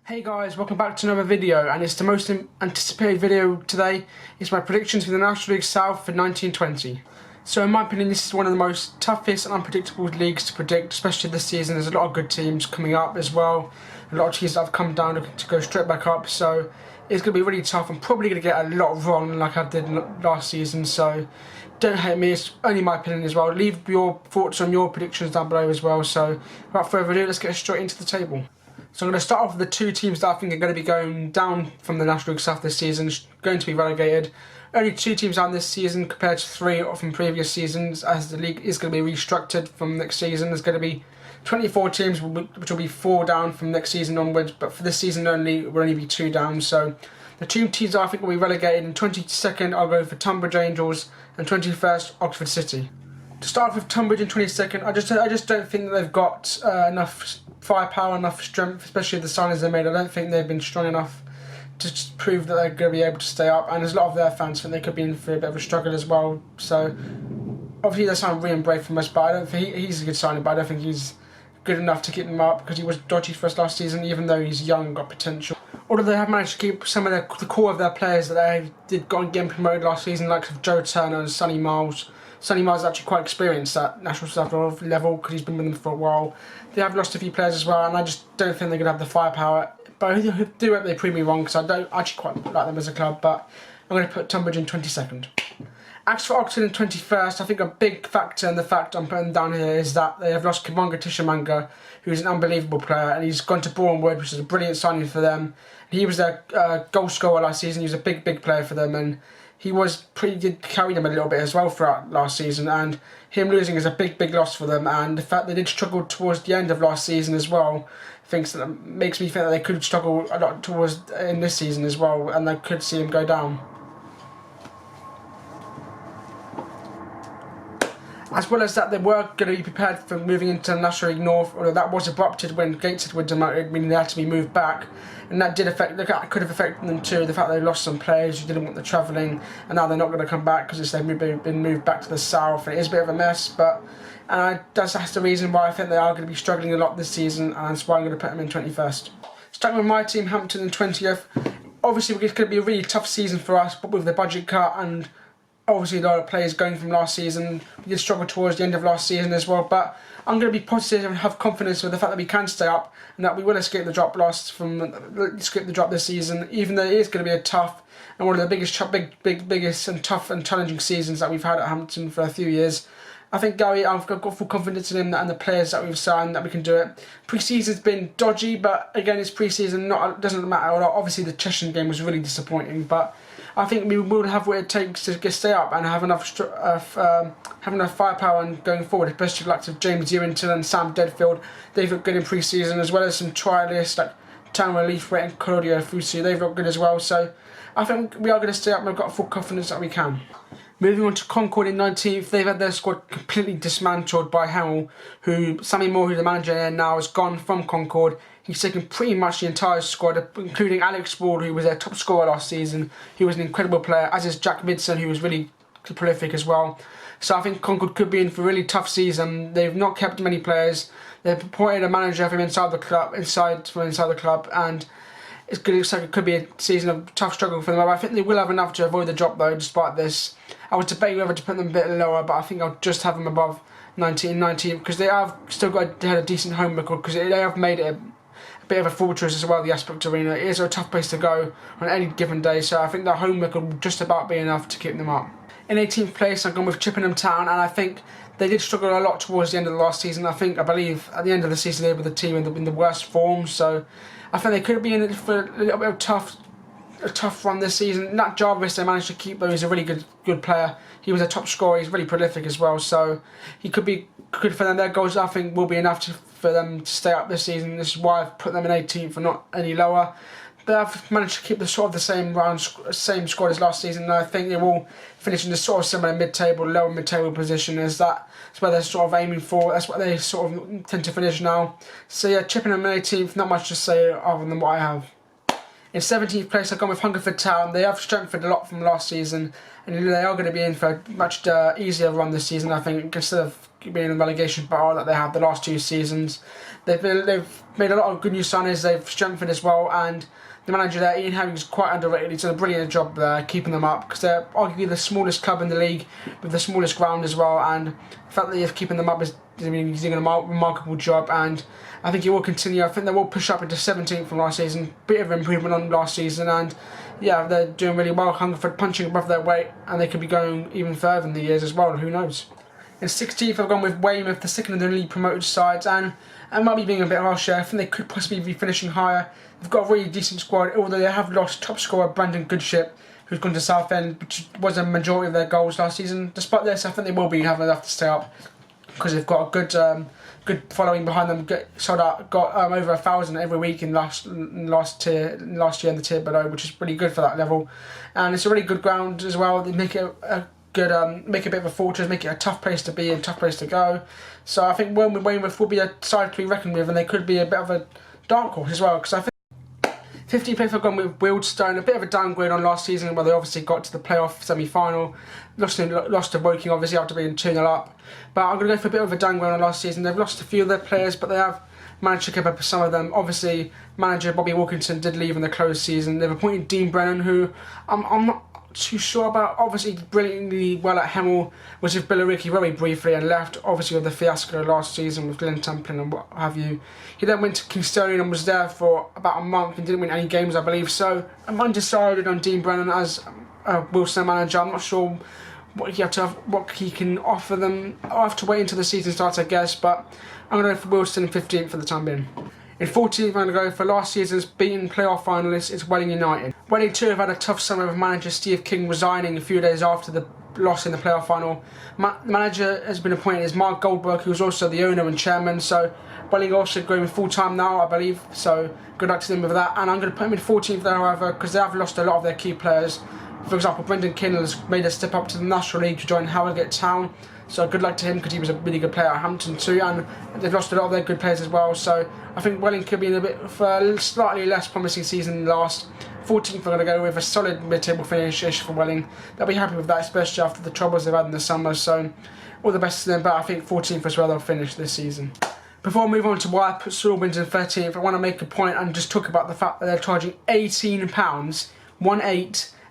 Hey guys, welcome back to another video, and it's the most anticipated video today. It's my predictions for the National League South for 1920. So in my opinion, this is one of the most toughest and unpredictable leagues to predict, especially this season. There's a lot of good teams coming up as well. A lot of teams that have come down looking to go straight back up, so it's going to be really tough. I'm probably going to get a lot wrong like I did last season, so don't hate me, it's only my opinion as well. Leave your thoughts on your predictions down below as well. So without further ado, let's get straight into the table. So I'm going to start off with the two teams that I think are going to be going down from the National League South this season, going to be relegated. Only two teams down this season compared to three from previous seasons, as the league is going to be restructured from next season. There's going to be 24 teams, which will be 4 down from next season onwards, but for this season only, will only be 2 down. So the two teams I think will be relegated in 22nd, I'll go for Tunbridge Angels, and 21st, Oxford City. To start off with Tunbridge in 22nd, I just don't think that they've got enough firepower, enough strength, especially the signings they made. I don't think they've been strong enough to prove that they're going to be able to stay up, and there's a lot of their fans think they could be in for a bit of a struggle as well. So obviously they signed Ryan Brave from us, but I don't think he's a good signing, but I don't think he's good enough to keep them up because he was dodgy for us last season, even though he's young, got potential. Although they have managed to keep some of the core of their players that they did go and get promoted last season, like Joe Turner and Sonny Miles. Sonny Miles is actually quite experienced at National South level because he's been with them for a while. They have lost a few players as well, and I just don't think they're going to have the firepower. But I do hope they prove me wrong because I don't actually quite like them as a club. But I'm going to put Tunbridge in 22nd. As for Oxford in 21st, I think a big factor in the fact I'm putting down here is that they have lost Kimonga Tishamanga, who's an unbelievable player, and he's gone to Bournemouth, which is a brilliant signing for them. He was their goal scorer last season. He was a big player for them, and he did carry them a little bit as well throughout last season, and him losing is a big loss for them. And the fact they did struggle towards the end of last season as well, makes me think that they could struggle a lot towards in this season as well, and they could see him go down. As well as that, they were going to be prepared for moving into the National League North, although that was abrupted when Gateshead were demoted, meaning they had to be moved back. And that could have affected them too, the fact they lost some players who didn't want the travelling, and now they're not going to come back because they've been moved back to the south. It is a bit of a mess, that's the reason why I think they are going to be struggling a lot this season, and that's why I'm going to put them in 21st. Starting with my team, Hampton in 20th. Obviously, it's going to be a really tough season for us, but with the budget cut and obviously a lot of players going from last season, we did struggle towards the end of last season as well, but I'm going to be positive and have confidence with the fact that we can stay up and that we will escape the drop this season, even though it is going to be a tough and one of the biggest and tough and challenging seasons that we've had at Hampton for a few years. I think Gary, I've got full confidence in him and the players that we've signed that we can do it. Pre-season's been dodgy, but again, it's pre-season, doesn't matter a lot. Obviously, the Cheshire game was really disappointing, but I think we will have what it takes to stay up and have enough firepower and going forward, especially like to James Ewington and Sam Deadfield. They've looked good in pre-season, as well as some trialists like Tanner Leithwaite and Claudio Fusi. They've looked good as well, so I think we are going to stay up and I've got full confidence that we can. Moving on to Concord in 19th, they've had their squad completely dismantled by Hemel, who Sammy Moore, who's the manager there now, has gone from Concord. He's taken pretty much the entire squad, including Alex Ward, who was their top scorer last season. He was an incredible player, as is Jack Midson, who was really prolific as well. So I think Concord could be in for a really tough season. They've not kept many players. They've appointed a manager from inside the club, and it looks like it could be a season of tough struggle for them. I think they will have enough to avoid the drop though, despite this. I was debating whether to put them a bit lower, but I think I'll just have them above 19 because they have still had a decent home record, because they have made it a bit of a fortress as well, the Aspect Arena. It is a tough place to go on any given day, so I think their home record will just about be enough to keep them up. In 18th place, I've gone with Chippenham Town, and I think they did struggle a lot towards the end of the last season. I believe at the end of the season they were the team in the worst form, so I think they could be in it for a little bit of a tough run this season. Nat Jarvis they managed to keep, though. He's a really good player. He was a top scorer. He's really prolific as well, so he could be good for them. Their goals, I think, will be enough for them to stay up this season. This is why I've put them in 18th and not any lower. They've managed to keep the same squad as last season, and I think they will finish in the sort of similar lower mid-table position, as that's where they're sort of aiming for. That's what they sort of tend to finish now. So yeah, Chippenham in 18th, not much to say other than what I have. In 17th place, I've gone with Hungerford Town. They have strengthened a lot from last season, and they are going to be in for a much easier run this season, I think, instead of being in the relegation battle that they have the last 2 seasons. They've made a lot of good new signings. They've strengthened as well, and the manager there, Ian Herring, is quite underrated. He's done a brilliant job there, keeping them up, because they're arguably the smallest club in the league with the smallest ground as well. And the fact that he's keeping them up is he's doing a remarkable job, and I think he will continue. I think they will push up into 17th from last season. Bit of improvement on last season, and yeah, they're doing really well. Hungerford punching above their weight, and they could be going even further in the years as well. Who knows? In 16th, I've gone with Weymouth, the second of the league promoted sides, and it might be being a bit harsh here. I think they could possibly be finishing higher. They've got a really decent squad, although they have lost top scorer Brandon Goodship, who's gone to Southend, which was a majority of their goals last season. Despite this, I think they will be having enough to stay up, because they've got a good following behind them. Got over 1,000 every week in last year in the tier below, which is really good for that level. And it's a really good ground as well. They make it make a bit of a fortress, make it a tough place to be and tough place to go. So I think Weymouth will be a side to be reckoned with, and they could be a bit of a dark horse as well, because I think 15th place I've gone with Wealdstone, a bit of a downgrade on last season, where they obviously got to the playoff semi-final, lost to Woking obviously after being 2-0 up. But I'm going to go for a bit of a downgrade on last season. They've lost a few of their players, but they have managed to keep up with some of them. Obviously, manager Bobby Wilkinson did leave in the closed season. They've appointed Dean Brennan, who I'm not too sure about. Obviously, brilliantly well at Hemel, was with Billericay very briefly and left, obviously, with the fiasco last season with Glenn Templin and what have you. He then went to Kingstonian and was there for about a month and didn't win any games, I believe. So I'm undecided on Dean Brennan as a Wilson manager. I'm not sure what he can offer them. I'll have to wait until the season starts, I guess, but I'm going to go for Wilson 15th for the time being. In 14th, I'm going to go for last season's beaten playoff finalists, it's Welling United. Welling too have had a tough summer with manager Steve King resigning a few days after the loss in the playoff final. The manager has been appointed as Mark Goldberg, who's also the owner and chairman, so Welling also going full time now, I believe, so good luck to them with that. And I'm going to put them in 14th there, however, because they have lost a lot of their key players. For example, Brendan Kindle has made a step up to the National League to join Harrogate Town, so good luck to him, because he was a really good player at Hampton too, and they've lost a lot of their good players as well. So I think Welling could be in a bit of a slightly less promising season than last. 14th, I'm going to go with a solid mid-table finish-ish for Welling. They'll be happy with that, especially after the troubles they've had in the summer. So all the best to them, but I think 14th as well they'll finish this season. Before I move on to why I put St Albans in 13th, I want to make a point and just talk about the fact that they're charging £18,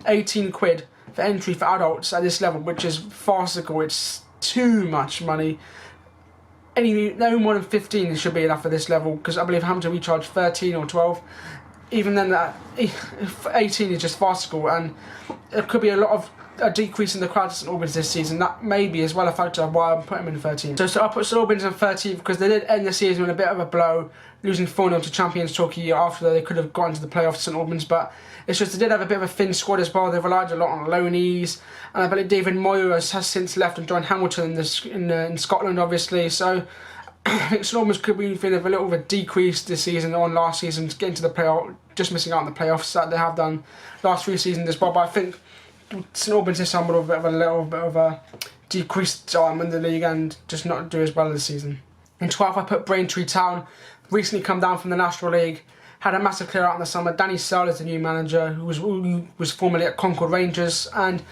18 quid for entry for adults at this level, which is farcical. It's too much money. No more than 15 should be enough for this level, because I believe Hampton we charge 13 or 12. Even then, that 18 is just farcical, and there could be a decrease in the crowd at St Albans this season. That may be as well a factor of why I'm putting them in 13. So I put St Albans in 13 because they did end the season with a bit of a blow, losing 4-0 to Champions Torquay after they could have gone to the playoffs, St Albans, but it's just they did have a bit of a thin squad as well. They've relied a lot on loanees, and I believe David Moyer has since left and joined Hamilton in Scotland, obviously. So I think St Albans could be feeling a little bit of a decrease this season on last season, getting to the playoff, just missing out on the playoffs that they have done last 3 seasons as well. But I think St Albans this time will have a little bit of a decreased time in the league and just not do as well this season. In 12th, I put Braintree Town, recently come down from the National League. Had a massive clear out in the summer. Danny Searle is the new manager, who was formerly at Concord Rangers, and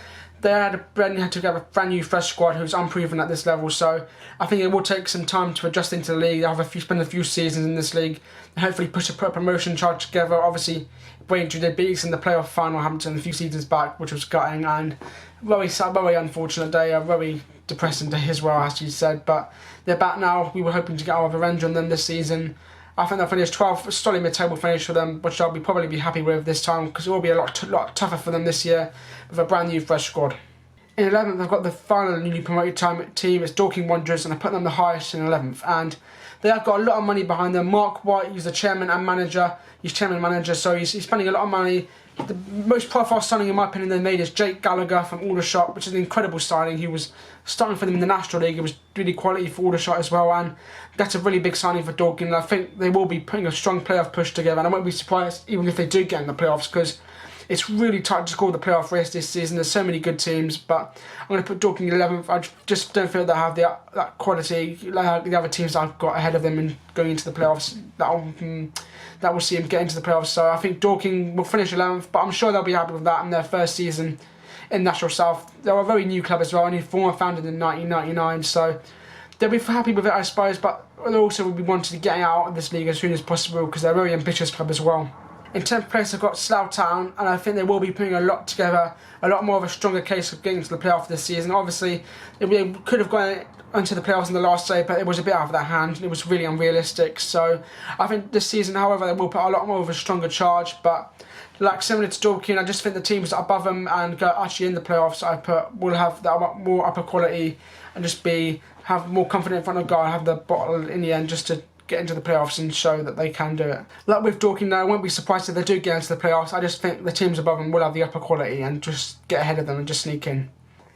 they had to have a brand new fresh squad who's unproven at this level. So I think it will take some time to adjust into the league. They'll spend a few seasons in this league and hopefully put a promotion charge together. Obviously, Braintree did beat us in the playoff final Hampton a few seasons back, which was gutting, and very unfortunate day, a very depressing day as well, as you said. But they're back now. We were hoping to get our revenge on them this season. I think they'll finish 12th, a solid mid-table finish for them, which I'll probably be happy with this time, because it will be a lot tougher for them this year with a brand new fresh squad. In 11th, I've got the final newly promoted team, it's Dorking Wanderers, and I put them the highest in 11th. And they have got a lot of money behind them. Mark White, he's the chairman and manager. He's chairman and manager, so he's spending a lot of money. The most profile signing, in my opinion, they made is Jake Gallagher from Aldershot, which is an incredible signing. He was starting for them in the National League. It was really quality for Aldershot as well, and that's a really big signing for Dorking. And I think they will be putting a strong playoff push together, and I won't be surprised even if they do get in the playoffs, because It's really tight to score the playoff race this season. There's so many good teams, but I'm going to put Dorking 11th. I just don't feel they have that quality like the other teams that I've got ahead of them and going into the playoffs. That will see them get into the playoffs. So I think Dorking will finish 11th, but I'm sure they'll be happy with that in their first season in National South. They're a very new club as well, only founded in 1999, so they'll be happy with it, I suppose, but they also will be wanting to get out of this league as soon as possible because they're a very ambitious club as well. In 10th place I've got Slough Town, and I think they will be putting a lot together, a lot more of a stronger case of getting to the playoff this season. Obviously, they could have gone into the playoffs in the last day, but it was a bit out of their hand. It was really unrealistic. So I think this season, however, they will put a lot more of a stronger charge. But like similar to Dorking, I just think the teams that are above them and go actually in the playoffs, will have that more upper quality and just have more confidence in front of God, have the bottle in the end just to get into the playoffs and show that they can do it. Like with Dorking, though, I won't be surprised if they do get into the playoffs. I just think the teams above them will have the upper quality and just get ahead of them and just sneak in.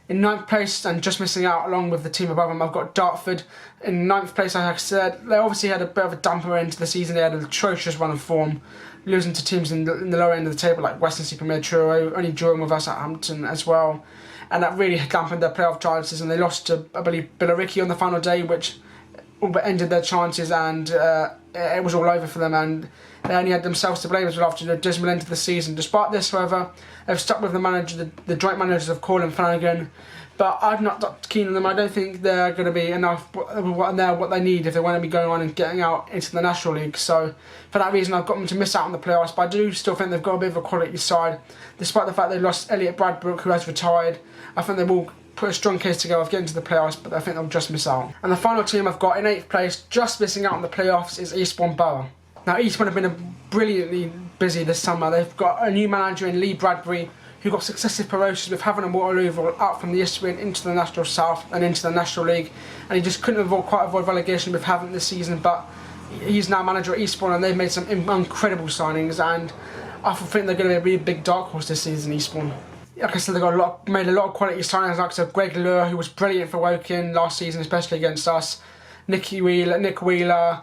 In 9th place, and just missing out along with the team above them, I've got Dartford. In 9th place, like I said, they obviously had a bit of a damper end to the season. They had an atrocious run of form, losing to teams in the lower end of the table like Western Premier Truro, only drawing with us at Hampton as well. And that really dampened their playoff chances, and they lost to, I believe, Billericay on the final day, which ended their chances, and it was all over for them, and they only had themselves to blame as well after the dismal end of the season. Despite this, however, they've stuck with the manager, the joint managers of Colin Flanagan, but I'm not that keen on them. I don't think they're going to be enough what they need if they want to be going on and getting out into the National League. So for that reason, I've got them to miss out on the playoffs, but I do still think they've got a bit of a quality side. Despite the fact they lost Elliot Bradbrook, who has retired, I think they will put a strong case together of getting to the playoffs, but I think they'll just miss out. And the final team I've got in 8th place, just missing out on the playoffs, is Eastbourne Borough. Now Eastbourne have been brilliantly busy this summer. They've got a new manager in Lee Bradbury, who got successive promotions with Havant and Waterloo out from the Eastbourne into the National South and into the National League, and he just couldn't quite avoid relegation with Havant this season, but he's now manager at Eastbourne, and they've made some incredible signings, and I think they're going to be a really big dark horse this season, Eastbourne. Like I said, they've made a lot of quality signings, like so Greg Lure, who was brilliant for Woking last season, especially against us. Nick Wheeler,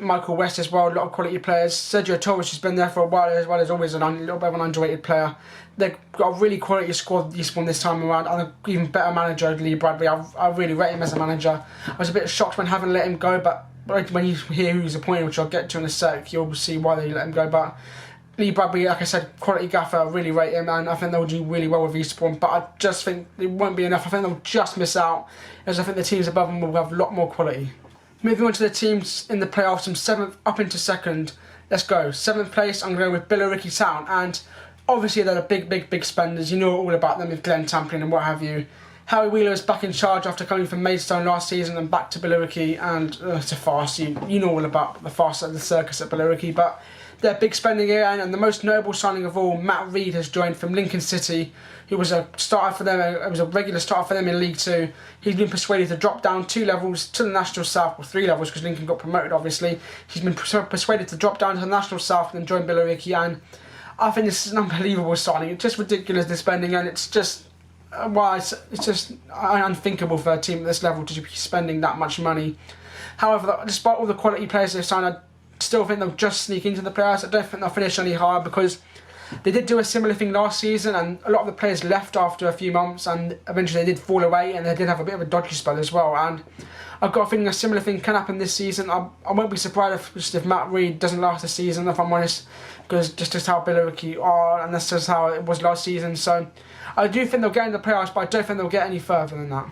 Michael West as well, a lot of quality players. Sergio Torres has been there for a while as well, as always a little bit of an underrated player. They've got a really quality squad, Eastbourne, this time around, and an even better manager, Lee Bradbury. I really rate him as a manager. I was a bit shocked when Havant let him go, but when you hear who's appointed, which I'll get to in a sec, you'll see why they let him go. But Lee Bradbury, like I said, quality gaffer, I really rate him, and I think they'll do really well with Eastbourne, but I just think it won't be enough. I think they'll just miss out, as I think the teams above them will have a lot more quality. Moving on to the teams in the playoffs from 7th up into 2nd, let's go. 7th place, I'm going to go with Billericay Town, and obviously they're the big spenders. You know all about them with Glenn Tamplin and what have you. Harry Wheeler is back in charge after coming from Maidstone last season and back to Billericay, and it's a farce. You know all about the farce of the circus at Billericay, but they're big spending here, and the most notable signing of all, Matt Reed has joined from Lincoln City, who was a starter for them. It was a regular starter for them in League 2. He's been persuaded to drop down 2 levels to the National South, or 3 levels because Lincoln got promoted obviously. He's been persuaded to drop down to the National South and join Billericay, and I think this is an unbelievable signing. It's just ridiculous, the spending, and it's just it's just unthinkable for a team at this level to be spending that much money. However, despite all the quality players they've signed, I still think they'll just sneak into the playoffs. I don't think they'll finish any higher because they did do a similar thing last season, and a lot of the players left after a few months, and eventually they did fall away, and they did have a bit of a dodgy spell as well. And I've got a feeling a similar thing can happen this season. I won't be surprised if Matt Reed doesn't last the season, if I'm honest, because just how Billericay are, and that's just how it was last season. So I do think they'll get into the playoffs, but I don't think they'll get any further than that.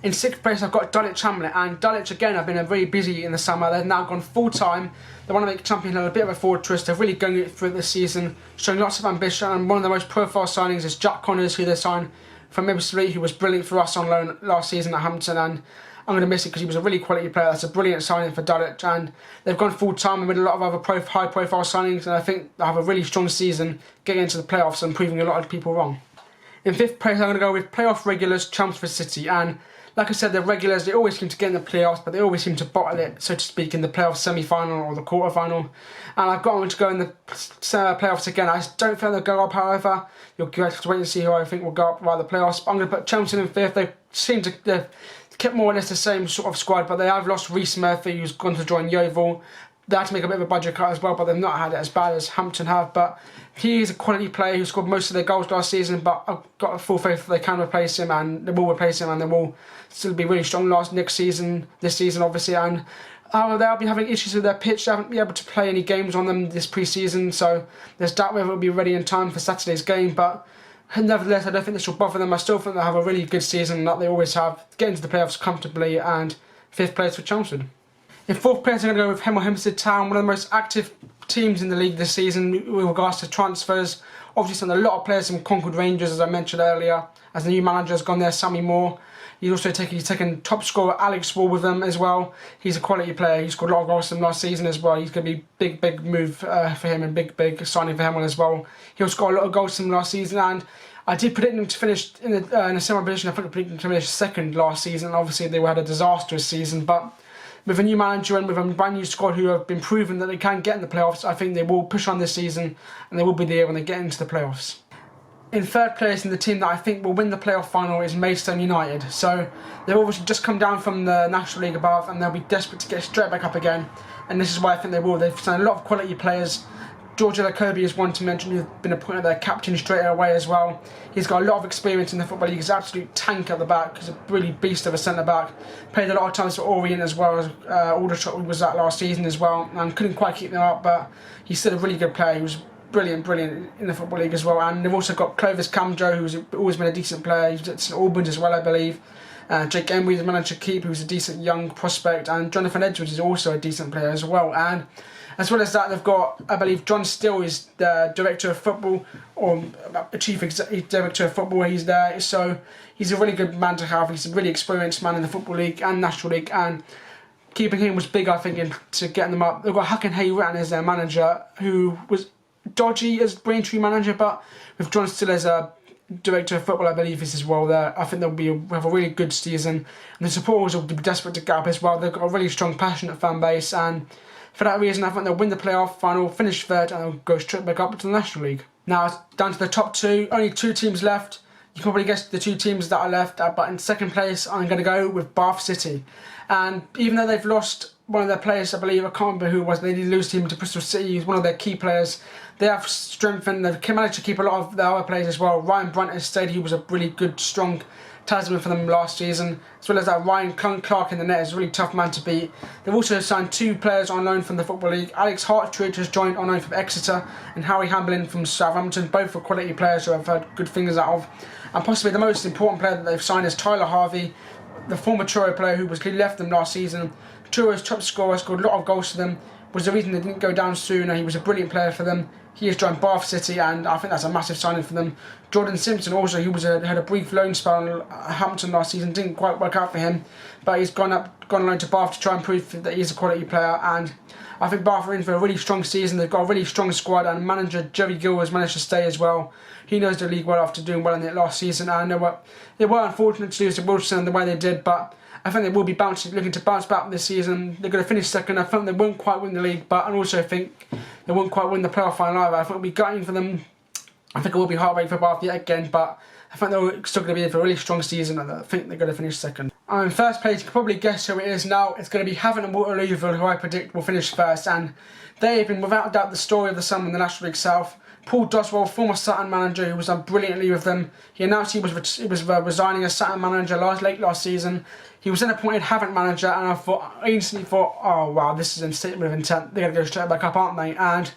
In 6th place, I've got Dulwich Hamlet, and Dulwich again have been very busy in the summer. They've now gone full time. They want to make Champion Hill a bit of a fortress. They're really going it through this season, showing lots of ambition. And one of the most profile signings is Jack Connors, who they signed from Ebbsfleet, who was brilliant for us on loan last season at Hampton. And I'm going to miss it because he was a really quality player. That's a brilliant signing for Dulwich, and they've gone full time and with a lot of other high profile signings. And I think they'll have a really strong season getting into the playoffs and proving a lot of people wrong. In 5th place, I'm going to go with playoff regulars Chelmsford City, and like I said, the regulars, they always seem to get in the playoffs, but they always seem to bottle it, so to speak, in the playoff semi-final or the quarter-final. And I've got them to go in the playoffs again. I don't think they'll go up, however. You'll have to wait and see who I think will go up via the playoffs. But I'm going to put Chelmsford in 5th. They seem to they've kept more or less the same sort of squad, but they have lost Reece Murphy, who's gone to join Yeovil. they had to make a bit of a budget cut as well, but they've not had it as bad as Hampton have. But he is a quality player who scored most of their goals last season, but I've got a full faith that they can replace him, and they will replace him, and they will still be really strong this season obviously. And they'll be having issues with their pitch. They haven't been able to play any games on them this pre-season, so there's doubt whether it'll be ready in time for Saturday's game. But nevertheless, I don't think this will bother them. I still think they'll have a really good season that they always have, get into the playoffs comfortably, and 5th place for Chelmsford. In 4th place, I'm going to go with Hemel Hempstead Town, one of the most active teams in the league this season with regards to transfers. Obviously, signed a lot of players from Concord Rangers, as I mentioned earlier. As the new manager has gone there, Sammy Moore. He's also taken top scorer Alex Wall with them as well. He's a quality player. He scored a lot of goals from last season as well. He's going to be big move for him, and big signing for him as well. He'll score a lot of goals from last season, and I did predict them to finish in a similar position. I think I predicted them to finish 2nd last season. Obviously, they had a disastrous season, but with a new manager and with a brand new squad who have been proven that they can get in the playoffs, I think they will push on this season, and they will be there when they get into the playoffs. In 3rd place, in the team that I think will win the playoff final, is Maidstone United. So they've obviously just come down from the National League above, and they'll be desperate to get straight back up again. And this is why I think they will. They've signed a lot of quality players. George Elokobi is one to mention, who's been appointed their captain straight away as well. He's got a lot of experience in the Football League. He's an absolute tank at the back. He's a really beast of a centre-back. Played a lot of times for Orient as well, as Aldershot was at last season as well, and couldn't quite keep them up, but he's still a really good player. He was brilliant in the Football League as well. And they've also got Clovis Camjo, who's always been a decent player. He's at St Albans as well, I believe. Jake Embry, the manager, keep, who's a decent young prospect, and Jonathan Edwards is also a decent player as well. And as well as that, they've got, I believe, John Still is the director of football, or a director of football. He's there, so he's a really good man to have. He's a really experienced man in the Football League and National League, and keeping him was big, I think, to getting them up. They've got Hakan Hayran as their manager, who was dodgy as Braintree manager, but with John Still as a director of football, I believe this as well. There, I think they'll have a really good season, and the supporters will be desperate to get up as well. They've got a really strong, passionate fan base, and for that reason, I think they'll win the playoff final, finish 3rd, and they'll go straight back up to the National League. Now, down to the top 2, only 2 teams left. You can probably guess the 2 teams that are left, but in 2nd place, I'm going to go with Bath City. And even though they've lost one of their players, I believe, I can't remember who it was, they did lose him to Bristol City. He's one of their key players. They have strengthened, they've managed to keep a lot of their other players as well. Ryan Brunt has stayed, he was a really good, strong talisman for them last season, as well as that Ryan Clark in the net is a really tough man to beat. They've also signed 2 players on loan from the Football League. Alex Hartridge has joined on loan from Exeter, and Harry Hamblin from Southampton, both are quality players who I've heard good things out of. And possibly the most important player that they've signed is Tyler Harvey, the former Truro player who left them last season. Truro's top scorer, scored a lot of goals for them, was the reason they didn't go down sooner. He was a brilliant player for them. He has joined Bath City, and I think that's a massive signing for them. Jordan Simpson also, he had a brief loan spell at Hampton last season, didn't quite work out for him, but he's gone on loan to Bath to try and prove that he's a quality player. And I think Bath are in for a really strong season. They've got a really strong squad, and manager Jerry Gill has managed to stay as well. He knows the league well after doing well in it last season, and they were unfortunate to lose to Wilson the way they did, but I think they will be looking to bounce back this season. They're going to finish 2nd. I think they won't quite win the league, but I also think they won't quite win the playoff final either. I think it'll be gutting for them. I think it will be heartbreak for Bath yet again, but I think they're still going to be in for a really strong season, and I think they're going to finish 2nd. In 1st place, you can probably guess who it is now. It's going to be Havant and Waterlooville, who I predict will finish 1st, and they have been without doubt the story of the summer in the National League South. Paul Doswell, former Sutton manager, who was done brilliantly with them. He announced he was resigning as Sutton manager late last season. He was then appointed Havant manager, and I instantly thought, oh wow, this is a statement of intent. They're going to go straight back up, aren't they? And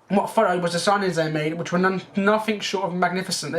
what followed was the signings they made, which were nothing short of magnificent.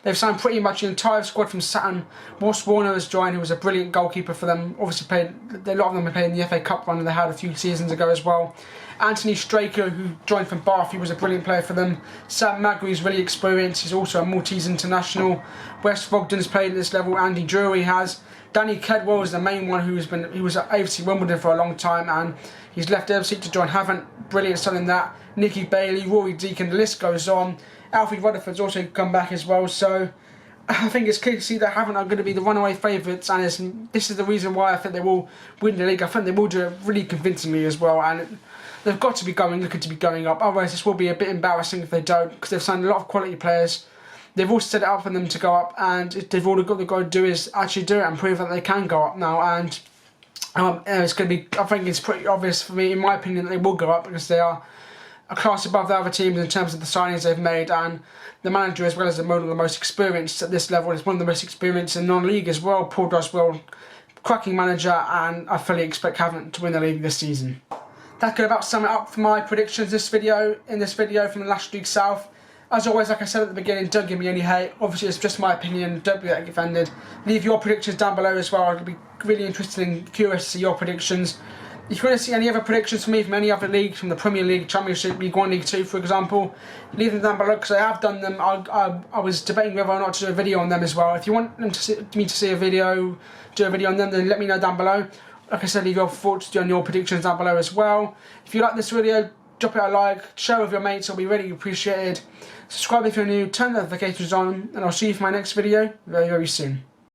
They've signed pretty much the entire squad from Sutton. Ross Warner has joined, who was a brilliant goalkeeper for them. Obviously a lot of them have played in the FA Cup run they had a few seasons ago as well. Anthony Straker, who joined from Bath, he was a brilliant player for them. Sam Magri is really experienced, he's also a Maltese international. Wes Fogden's played at this level, Andy Drury has. Danny Kedwell is the main one who was at AFC Wimbledon for a long time, and he's left AFC to join Havant. Brilliant selling that. Nicky Bailey, Rory Deacon, the list goes on. Alfie Rutherford's also come back as well, so I think it's clear to see that Havant are going to be the runaway favourites, and this is the reason why I think they will win the league. I think they will do it really convincingly as well, and they've got to be looking to be going up. Otherwise, this will be a bit embarrassing if they don't, because they've signed a lot of quality players. They've all set it up for them to go up, and all they've got to do is actually do it and prove that they can go up now. And It's going to be. I think it's pretty obvious for me, in my opinion, that they will go up because they are a class above the other teams in terms of the signings they've made, and the manager, as well as one of the most experienced at this level, is one of the most experienced in non-league as well. Paul Doswell, cracking manager, and I fully expect Cavan to win the league this season. That could about sum it up for my predictions in this video from the National League South. As always, like I said at the beginning, don't give me any hate. Obviously, it's just my opinion. Don't be offended. Leave your predictions down below as well. I'd be really interested and curious to see your predictions. If you want to see any other predictions from me from any other league, from the Premier League, Championship, League 1, League 2, for example, leave them down below because I have done them. I was debating whether or not to do a video on them as well. If you want me to see a video, do a video on them, then let me know down below. Like I said, leave your thoughts on your predictions down below as well. If you like this video, drop it a like, share it with your mates, it'll be really appreciated. Subscribe if you're new, turn the notifications on, and I'll see you for my next video very, very soon.